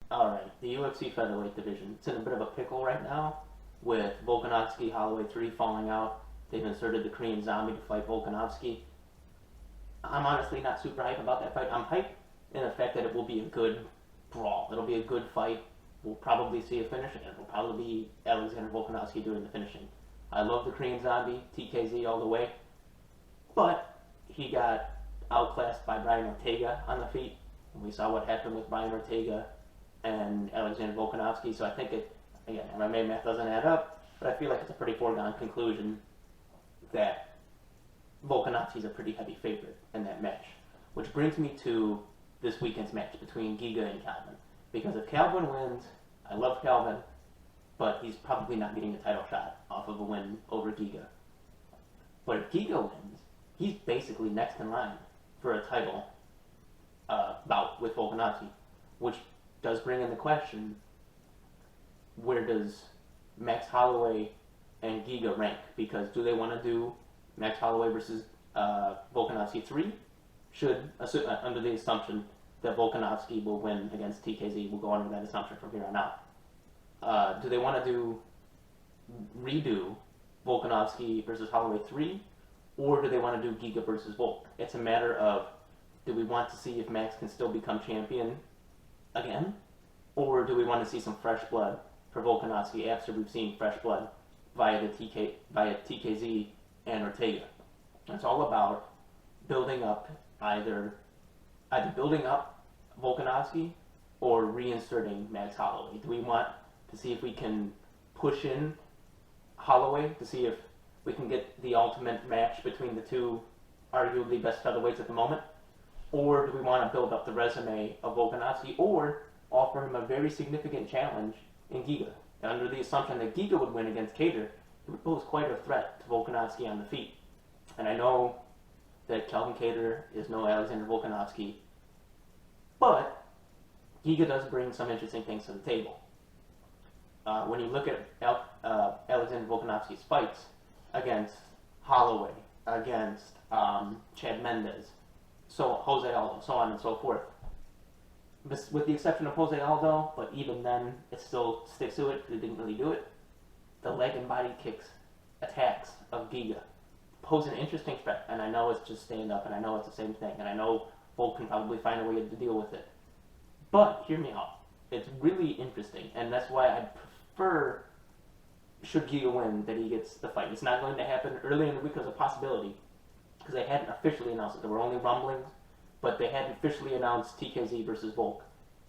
Alright, the UFC featherweight division. It's in a bit of a pickle right now with Volkanovski, Holloway 3 falling out. They've inserted the Korean Zombie to fight Volkanovski. I'm honestly not super hyped about that fight. I'm hyped in the fact that it will be a good brawl. It'll be a good fight. We'll probably see a finish, and it'll probably be Alexander Volkanovski doing the finishing. I love the Korean Zombie, TKZ all the way, but he got outclassed by Brian Ortega on the feet. And we saw what happened with Brian Ortega and Alexander Volkanovski, so I think again, MMA math doesn't add up, but I feel like it's a pretty foregone conclusion that Volkanovski's a pretty heavy favorite in that match. Which brings me to this weekend's match between Giga and Calvin. Because if Calvin wins, I love Calvin, but he's probably not getting a title shot off of a win over Giga. But if Giga wins, he's basically next in line for a title bout with Volkanovski, which does bring in the question, where does Max Holloway and Giga rank? Because do they want to do Max Holloway versus Volkanovski 3? Under the assumption that Volkanovski will win against TKZ, we'll go under that assumption from here on out. Do they want to redo Volkanovski versus Holloway 3? Or do they want to do Giga versus Volk? It's a matter of, do we want to see if Max can still become champion again? Or do we want to see some fresh blood for Volkanovski after we've seen fresh blood via TKZ and Ortega? It's all about building up either building up Volkanovski or reinserting Max Holloway. Do we want to see if we can push in Holloway to see if we can get the ultimate match between the two arguably best featherweights at the moment? Or do we want to build up the resume of Volkanovski or offer him a very significant challenge in Giga? And under the assumption that Giga would win against Cater, it would pose quite a threat to Volkanovski on the feet. And I know that Calvin Cater is no Alexander Volkanovski, but Giga does bring some interesting things to the table. When you look at Alexander Volkanovski's fights against Holloway, against Chad Mendes, so Jose Aldo, so on and so forth, with the exception of Jose Aldo, but even then, it still sticks to it because it didn't really do it. The leg and body kicks attacks of Giga pose an interesting threat, and I know it's just stand up, and I know it's the same thing, and I know Volk can probably find a way to deal with it. But hear me out. It's really interesting, and that's why I prefer, should Giga win, that he gets the fight. It's not going to happen early in the week as a possibility, because they hadn't officially announced it. There were only rumblings, but they hadn't officially announced TKZ versus Volk.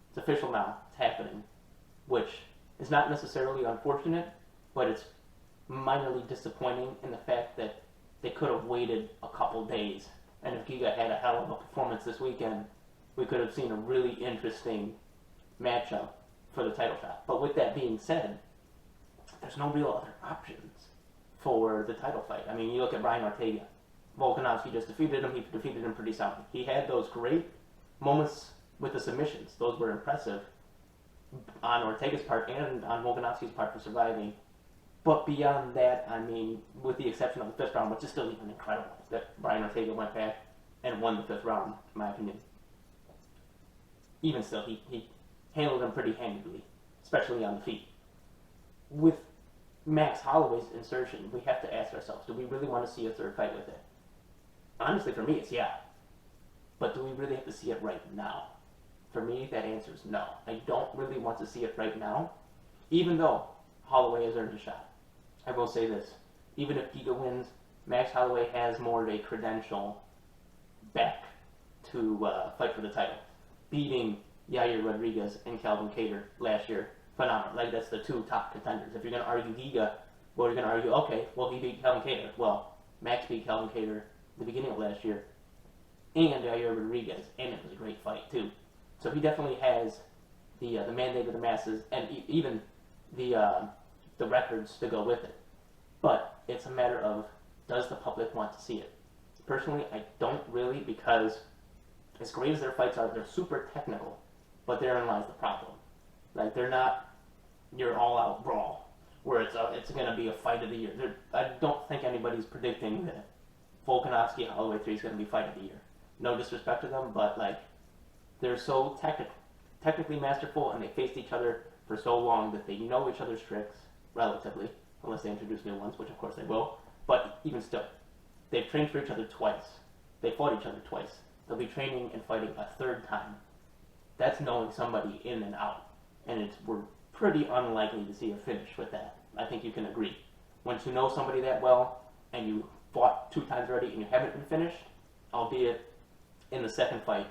It's official now. It's happening, which is not necessarily unfortunate, but it's minorly disappointing in the fact that they could have waited a couple days. And if Giga had a hell of a performance this weekend, we could have seen a really interesting matchup for the title shot. But with that being said, there's no real other options for the title fight. I mean, you look at Brian Ortega. Volkanovski just defeated him. He defeated him pretty soundly. He had those great moments with the submissions. Those were impressive on Ortega's part and on Volkanovski's part for surviving. But beyond that, I mean, with the exception of the fifth round, which is still even incredible, that Brian Ortega went back and won the fifth round, in my opinion. Even still, he handled him pretty handedly, especially on the feet. With Max Holloway's insertion, we have to ask ourselves, do we really want to see a third fight with it? Honestly, for me, it's yeah. But do we really have to see it right now? For me, that answer is no. I don't really want to see it right now, even though Holloway has earned a shot. I will say this. Even if Giga wins, Max Holloway has more of a credential back to fight for the title. Beating Yair Rodriguez and Calvin Cater last year, phenomenal. Like, that's the two top contenders. If you're going to argue Giga, well, you're going to argue, okay, well, he beat Calvin Cater. Well, Max beat Calvin Cater at the beginning of last year, and Yair Rodriguez, and it was a great fight, too. So he definitely has the mandate of the masses, and even the records to go with it. But it's a matter of, does the public want to see it? Personally, I don't really, because as great as their fights are, they're super technical, but therein lies the problem. Like, they're not your all-out brawl, where it's going to be a fight of the year. I don't think anybody's predicting that Volkanovski Holloway 3 is going to be fight of the year. No disrespect to them, but, like, they're so technically masterful, and they faced each other for so long that they know each other's tricks, relatively, unless they introduce new ones, which of course they will. But even still, they've trained for each other twice. They fought each other twice. They'll be training and fighting a third time. That's knowing somebody in and out. And we're pretty unlikely to see a finish with that. I think you can agree. Once you know somebody that well, and you fought 2 times already and you haven't been finished, albeit in the second fight,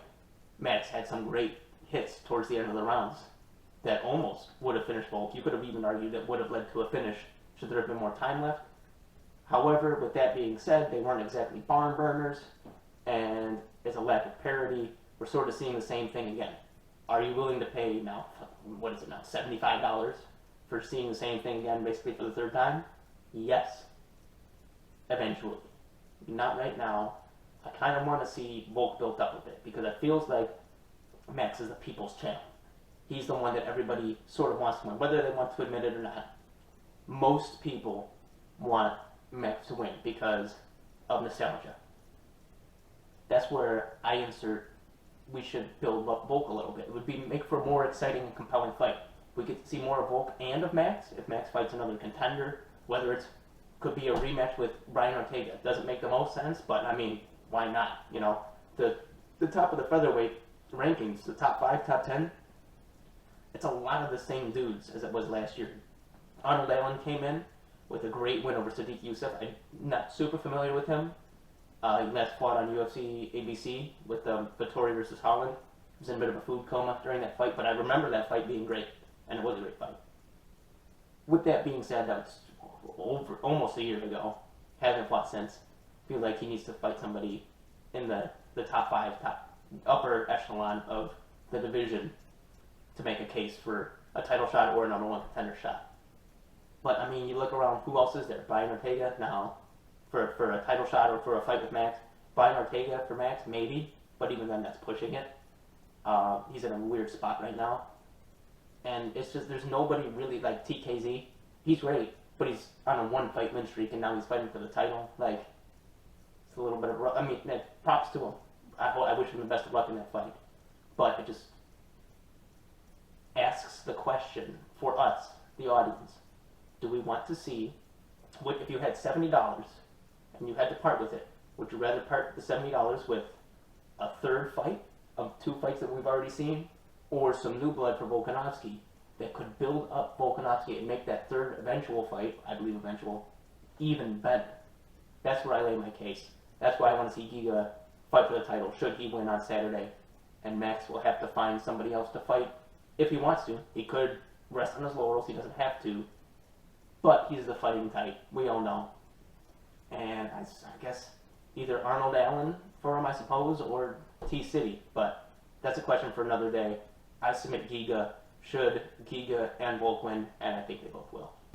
Max had some great hits towards the end of the rounds that almost would have finished Volk. You could have even argued that would have led to a finish should there have been more time left. However, with that being said, they weren't exactly barn burners, and as a lack of parity, we're sort of seeing the same thing again. Are you willing to pay now, what is it now, $75 for seeing the same thing again basically for the third time? Yes. Eventually. Not right now. I kind of want to see Volk built up a bit because it feels like Max is the people's champ. He's the one that everybody sort of wants to win, whether they want to admit it or not. Most people want Max to win because of nostalgia. That's where I insert we should build up Volk a little bit. It would make for a more exciting and compelling fight. We could see more of Volk and of Max if Max fights another contender, whether it could be a rematch with Brian Ortega. It doesn't make the most sense, but I mean, why not? You know, the top of the featherweight rankings, the top 5, top 10, it's a lot of the same dudes as it was last year. Arnold Allen came in with a great win over Sadiq Youssef. I'm not super familiar with him. He last fought on UFC ABC with Vettori versus Holland. He was in a bit of a food coma during that fight, but I remember that fight being great, and it was a great fight. With that being said, that was almost a year ago. Hasn't fought since. Feel like he needs to fight somebody in the top 5, top upper echelon of the division to make a case for a title shot or a number 1 contender shot. But I mean, you look around, who else is there? Brian Ortega? No. For a title shot or for a fight with Max. Brian Ortega for Max? Maybe. But even then, that's pushing it. He's in a weird spot right now. And it's just, there's nobody really like TKZ. He's great, but he's on a 1-fight win streak, and now he's fighting for the title. Like, it's a little bit of, I mean, props to him. I wish him the best of luck in that fight. But it just asks the question for us, the audience. Do we want to see, if you had $70 and you had to part with it, would you rather part the $70 with a third fight of 2 fights that we've already seen, or some new blood for Volkanovski that could build up Volkanovski and make that third eventual fight, I believe eventual, even better? That's where I lay my case. That's why I want to see Giga fight for the title, should he win on Saturday. And Max will have to find somebody else to fight if he wants to. He could rest on his laurels, he doesn't have to. But he's the fighting type, we all know. And I guess either Arnold Allen for him, I suppose, or T-City. But that's a question for another day. I submit Giga. Should Giga and Volk win? And I think they both will.